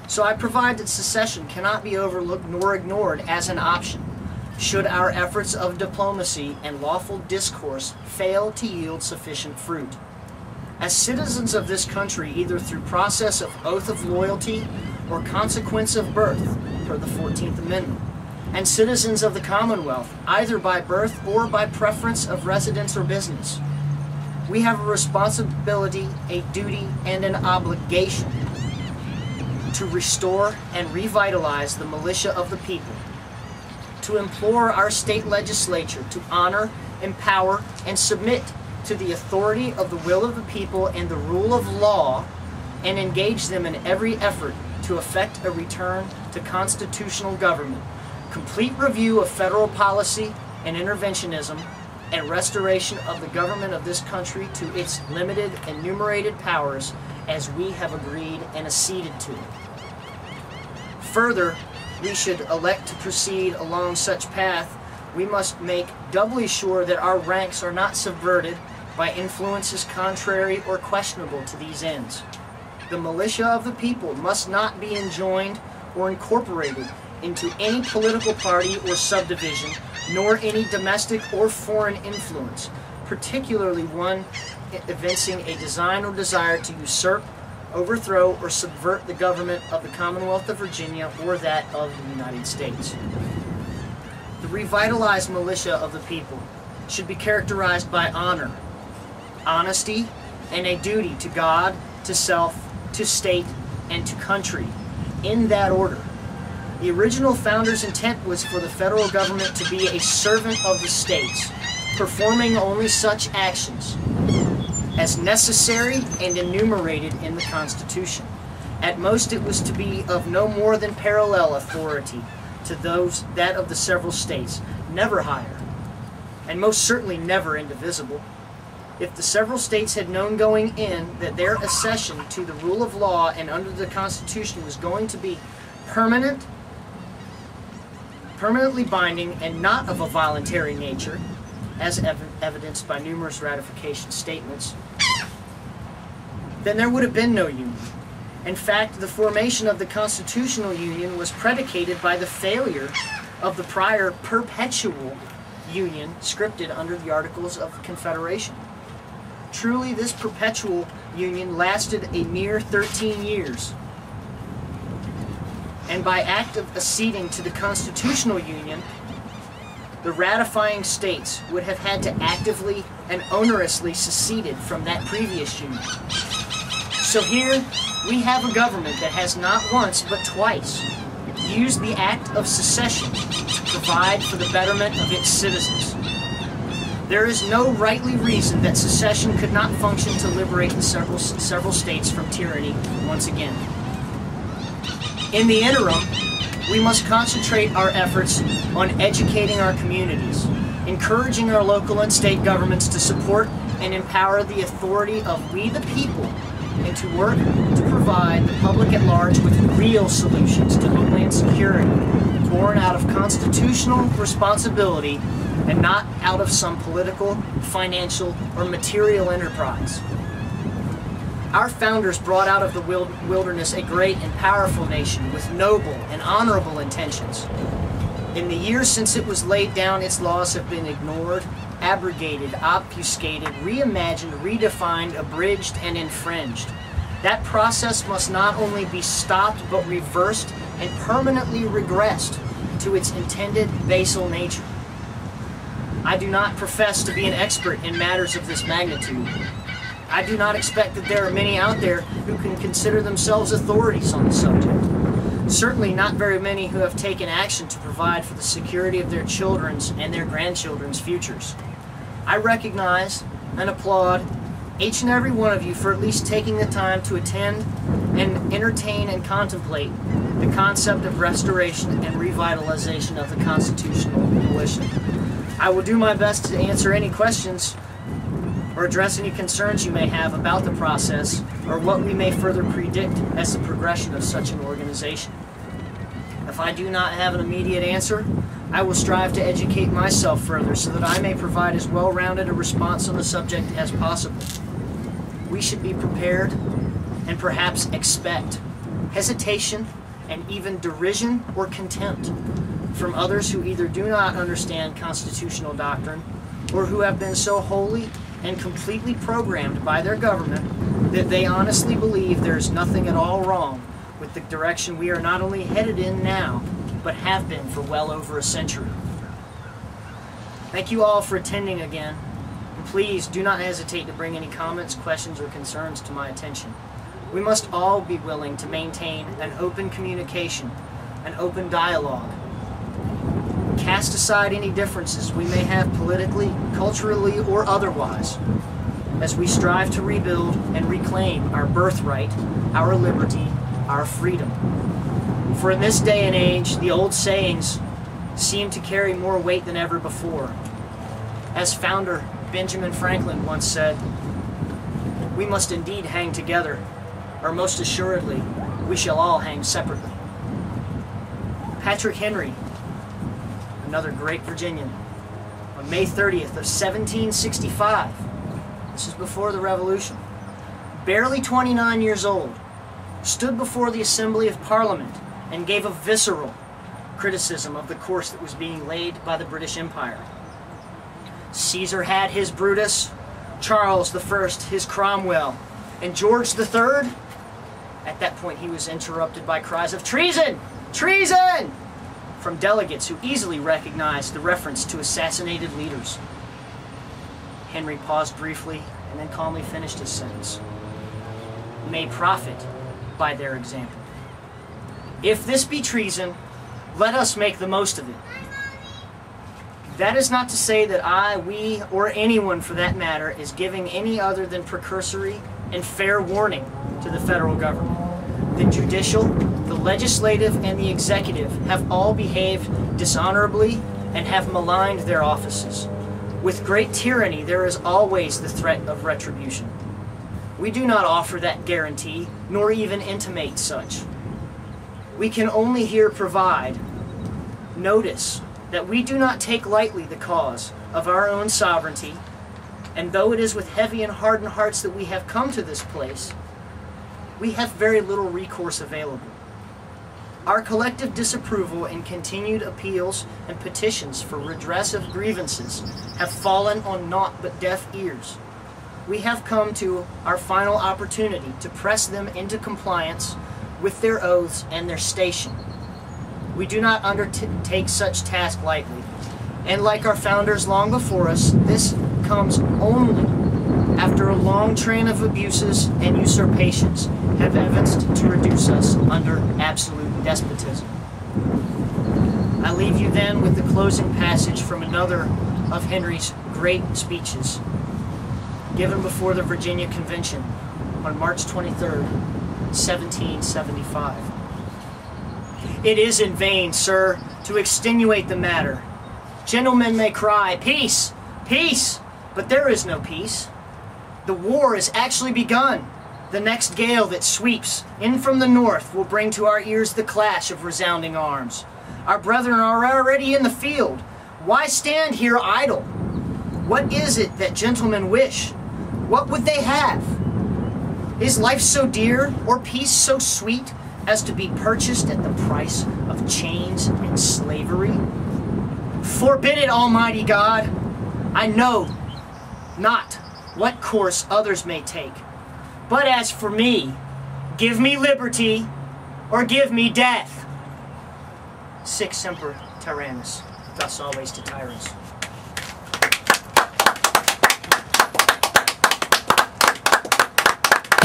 So I provide that secession cannot be overlooked nor ignored as an option, should our efforts of diplomacy and lawful discourse fail to yield sufficient fruit. As citizens of this country, either through process of oath of loyalty or consequence of birth, per the 14th Amendment, and citizens of the Commonwealth, either by birth or by preference of residence or business, we have a responsibility, a duty, and an obligation to restore and revitalize the militia of the people, to implore our state legislature to honor, empower, and submit to the authority of the will of the people and the rule of law, and engage them in every effort to effect a return to constitutional government, complete review of federal policy and interventionism, and restoration of the government of this country to its limited and enumerated powers as we have agreed and acceded to. Further, we should elect to proceed along such path, we must make doubly sure that our ranks are not subverted by influences contrary or questionable to these ends. The militia of the people must not be enjoined or incorporated into any political party or subdivision, nor any domestic or foreign influence, particularly one evincing a design or desire to usurp, overthrow, or subvert the government of the Commonwealth of Virginia or that of the United States. The revitalized militia of the people should be characterized by honor, honesty, and a duty to God, to self, to state, and to country, in that order. The original founders' intent was for the federal government to be a servant of the states, performing only such actions as necessary and enumerated in the Constitution. At most, it was to be of no more than parallel authority to that of the several states, never higher, and most certainly never indivisible. If the several states had known going in that their accession to the rule of law and under the Constitution was going to be permanently binding and not of a voluntary nature, as evidenced by numerous ratification statements, then there would have been no union. In fact, the formation of the Constitutional Union was predicated by the failure of the prior perpetual union scripted under the Articles of Confederation. Truly, this perpetual union lasted a mere 13 years. And by act of acceding to the Constitutional Union, the ratifying states would have had to actively and onerously seceded from that previous union. So here we have a government that has not once but twice used the act of secession to provide for the betterment of its citizens. There is no rightly reason that secession could not function to liberate the several states from tyranny once again. In the interim, we must concentrate our efforts on educating our communities, encouraging our local and state governments to support and empower the authority of we the people, and to work to provide the public at large with real solutions to homeland security, born out of constitutional responsibility and not out of some political, financial, or material enterprise. Our founders brought out of the wilderness a great and powerful nation with noble and honorable intentions. In the years since it was laid down, its laws have been ignored, abrogated, obfuscated, reimagined, redefined, abridged, and infringed. That process must not only be stopped, but reversed and permanently regressed to its intended basal nature. I do not profess to be an expert in matters of this magnitude. I do not expect that there are many out there who can consider themselves authorities on the subject. Certainly not very many who have taken action to provide for the security of their children's and their grandchildren's futures. I recognize and applaud each and every one of you for at least taking the time to attend and entertain and contemplate the concept of restoration and revitalization of the constitutional militia. I will do my best to answer any questions or address any concerns you may have about the process or what we may further predict as the progression of such an organization. If I do not have an immediate answer, I will strive to educate myself further so that I may provide as well-rounded a response on the subject as possible. We should be prepared and perhaps expect hesitation, and even derision or contempt from others who either do not understand constitutional doctrine or who have been so wholly and completely programmed by their government that they honestly believe there is nothing at all wrong with the direction we are not only headed in now, but have been for well over a century. Thank you all for attending again, and please do not hesitate to bring any comments, questions, or concerns to my attention. We must all be willing to maintain an open communication, an open dialogue. Cast aside any differences we may have politically, culturally, or otherwise, as we strive to rebuild and reclaim our birthright, our liberty, our freedom. For in this day and age, the old sayings seem to carry more weight than ever before. As founder Benjamin Franklin once said, "We must indeed hang together, or most assuredly, we shall all hang separately." Patrick Henry, another great Virginian, on May 30th of 1765, this is before the Revolution, barely 29 years old, stood before the Assembly of Parliament and gave a visceral criticism of the course that was being laid by the British Empire. Caesar had his Brutus, Charles I his Cromwell, and George III, at that point he was interrupted by cries of "Treason! Treason!" from delegates who easily recognized the reference to assassinated leaders. Henry paused briefly and then calmly finished his sentence. "May profit by their example. If this be treason, let us make the most of it." That is not to say that I, we, or anyone for that matter is giving any other than precursory and fair warning to the federal government. The judicial, the legislative, and the executive have all behaved dishonorably and have maligned their offices. With great tyranny, there is always the threat of retribution. We do not offer that guarantee, nor even intimate such. We can only here provide notice that we do not take lightly the cause of our own sovereignty, and though it is with heavy and hardened hearts that we have come to this place, we have very little recourse available. Our collective disapproval and continued appeals and petitions for redress of grievances have fallen on naught but deaf ears. We have come to our final opportunity to press them into compliance with their oaths and their station. We do not undertake such task lightly, and like our founders long before us, this comes only after a long train of abuses and usurpations have evinced to reduce us under absolute despotism. I leave you then with the closing passage from another of Henry's great speeches, given before the Virginia Convention on March 23rd, 1775. "It is in vain, sir, to extenuate the matter. Gentlemen may cry, 'Peace! Peace!' but there is no peace. The war is actually begun. The next gale that sweeps in from the north will bring to our ears the clash of resounding arms. Our brethren are already in the field. Why stand here idle? What is it that gentlemen wish? What would they have? Is life so dear, or peace so sweet, as to be purchased at the price of chains and slavery? Forbid it, Almighty God! I know not what course others may take, but as for me, give me liberty, or give me death. Sic semper tyrannis, thus always to tyrants.